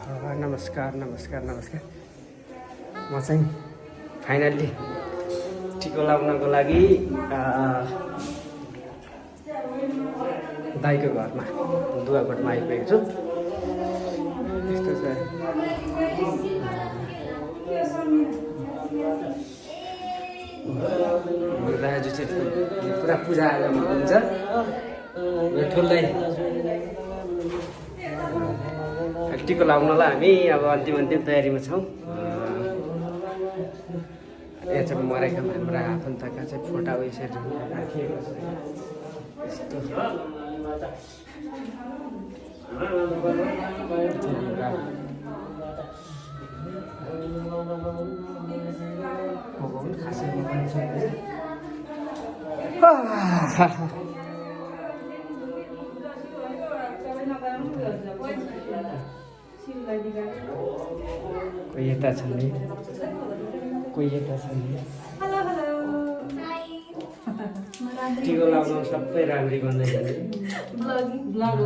नमस्कार नमस्कार नमस्कार। म चाहिँ फाइनल्ली टिको लाउनको लागि दाइको घरमा दुवाकोटमा आइपुगेको छु। यस्तो छ दाजु चाहिँ पुरा पूजाआजामा हुन्छ। ठुलै टिको लाउनलाई हामी अब अन्तिम तयारीमा छौँ। यहाँ चाहिँ मरेका हाम्रा आफन्तका चाहिँ फोटा उयसहरू राखिएको छ। यस्तो कोही यता छ नि, कोही यता छ नि। टिको लाउनु सबै राम्री बन्दैछ नि। ब्लग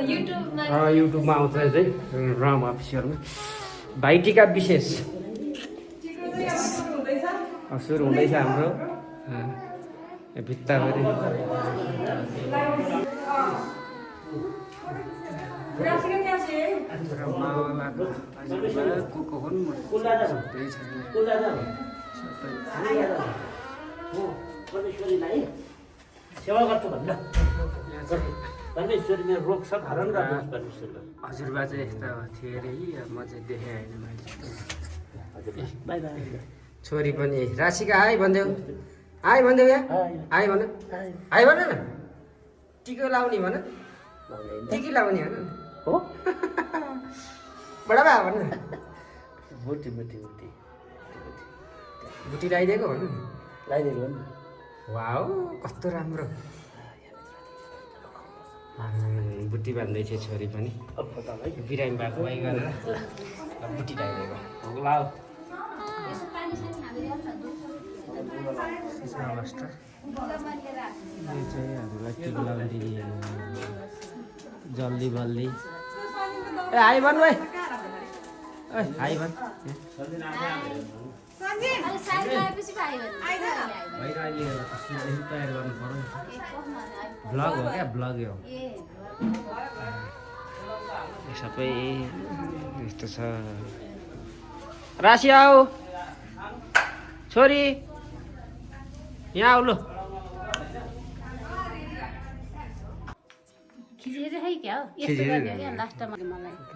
युट्युबमा आउँछ चाहिँ राम अफिसियलमा। भाइटिका विशेष सुरु हुँदैछ हाम्रो भित्ताभरि। परमेश्वरीलाई सेवा गर्छु भन्न परमेश्वरी मेरो रोग सब हरण गर्नुहोस् परमेश्वरले। हजुरबा चाहिँ यस्तो थियो अरे कि म चाहिँ देखेँ होइन मैले। By by. छोरी पनि राशिका आइ भनिदेऊ, आइ भनिदेऊ यहाँ, आइ भन, आइ भन न। टिको लाउने भन, टिकी लाउने भन हो बडा बा भन। बुटी बुटी बुटी बुटी लगाइदिएको भन, लगाइदिएको हो नि। वाउ कस्तो राम्रो। बुटी बान्दैछ छोरी पनि। बिरामी भएको भाइ गरेर बुटी लगाइदिएको। ला अवस्था यो चाहिँ हामीलाई टिको लाउने जल्दी बल्दी। ए हाई भन भाइ, हाई भन। तयार गर्नु पर्यो। ब्लग हो क्या, ब्लग हो सबै यस्तो छ। राशि आऊ छोरी, यहाँ आऊ लु।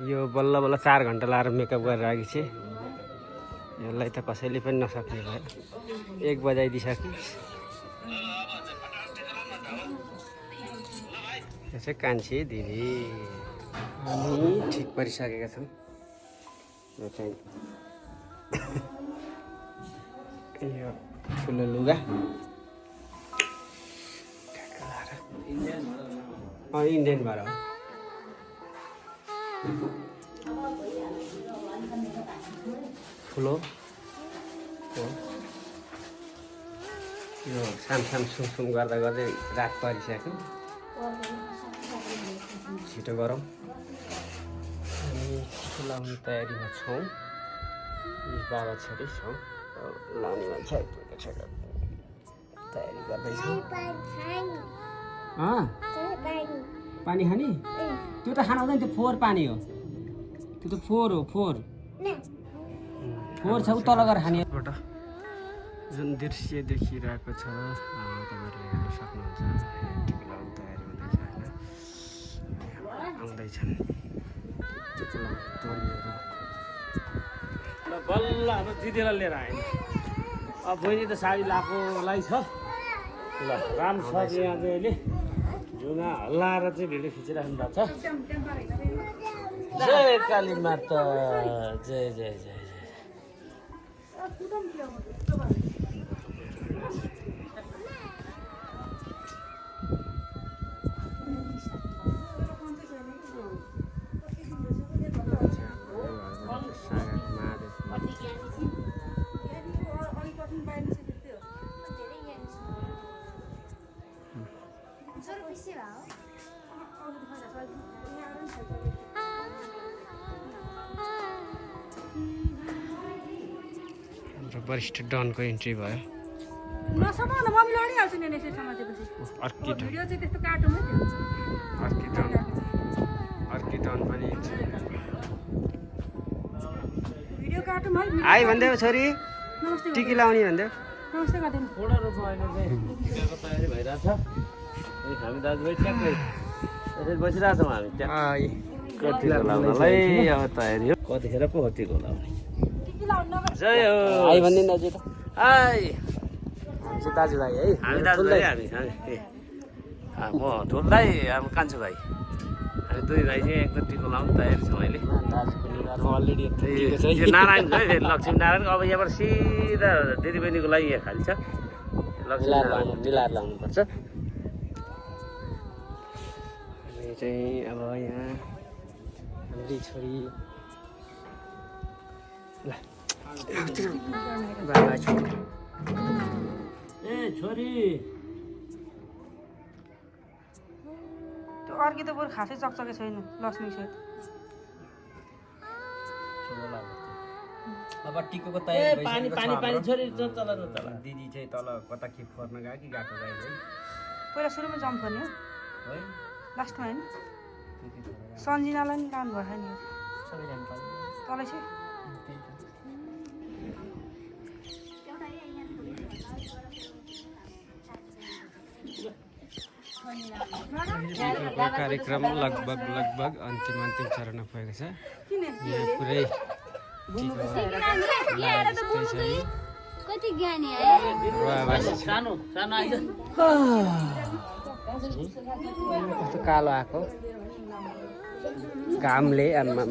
यो बल्ल बल्ल 4 घन्टा लाएर मेकअप गरेर आएको छु। यसलाई त कसैले पनि नसक्ने भयो। 1 बजाइदिइसक्यो। यो चाहिँ कान्छी दिदी हामी ठिक परिसकेका छौँ। यो चाहिँ यो ठुलो लुगा इन्डियनबाट हो। ठुलो यो साम सुम गर्दा गर्दै रात परिसक्यो। छिटो गरौँ। हामी छिटो लाउने तयारीमा छौँ। बाबा छोरी छौँ, लाउने मान्छे आइपुगेको छ। तयारी गर्दैछौँ। पानी खाने त्यो त खानु हुँदैन, त्यो फोहोर पानी हो। त्यो त फोहोर हो, फोहोर छ उ तल गएर खाने। जुन दृश्य देखिरहेको छ तपाईँहरूले हेर्न सक्नुहुन्छ। टिको लाउने तयारी हुँदैछ होइन, आउँदैछन् टिको लाउने टोलीहरू। बल्ल अब दिदीलाई लिएर आएँ। अब बहिनी त साडी लाएकोलाई छ। ल राम छ यहाँ चाहिँ अहिले जुना हल्लाएर चाहिँ भिडियो खिचिराख्नु भएको छ। जय काली माता, जय जय जय जय। वरिष्ठ डनको इन्ट्री भयो नसमाउन मम्मीले अडिहाल्छ नि यसरी समातेपछि अर्की डन भिडियो चाहिँ त्यस्तो काटौँ है त्यो अर्की डन पनि भिडियो काटौँ है आइ भन्दै छोरी नमस्ते टिकी लाउने भन्दै नमस्ते गर्दैन पूर्ण रूपमा अहिले चाहिँ टिकाको तयारी भइरहेछ हामी दाजुभाइ ट्याक्कै यसरी बसिरहेछौँ हामी आई टिका लाउनलाई अब तयारी हो कतिखेर पो हो टिका लाउने टिकी लाउनु नगर जय हो आइ भन्दिन दाजु त आइ हामी चाहिँ दाजुभाइ है हामी दाजुभाइ हामी म ठुल्दै अब कान्छु भाइ हामी दुई भाइ चाहिँ एकदम टिका लाउनु तयारी छौँ अहिले दाजुको निधारमा अलरेडी यो नारायण है फेरि लक्ष्मी नारायण अब यहाँबाट सिधा दिदीबहिनीको लागि यहाँ खाली छ लक्ष्मी नारायण मिलाएर लाउनुपर्छ हामी चाहिँ अब यहाँ हाम्रै छोरी ल बाबा छोरी ए छोरी त्यो अर्की त बरु खासै चकचके छैन लक्ष्मी सहित अब टिकोको ए तयारी पानी पानी पानी छोरी चल चल दिदी चाहिँ तल कता के फोर्न गयो कि गएको गयो है पहिला सुरुमा जम्प गर्ने हो है लास्टमा होइन सन्जिनालाई नि लानु भएछ नि सबैजना तलै चाहिँ कार्यक्रम लगभग अन्तिम चरणमा पुगेको छ किन यहाँ पुरै कति ज्ञानी है सानो सानो आइज कस्तो कालो आएको घामले आम्मा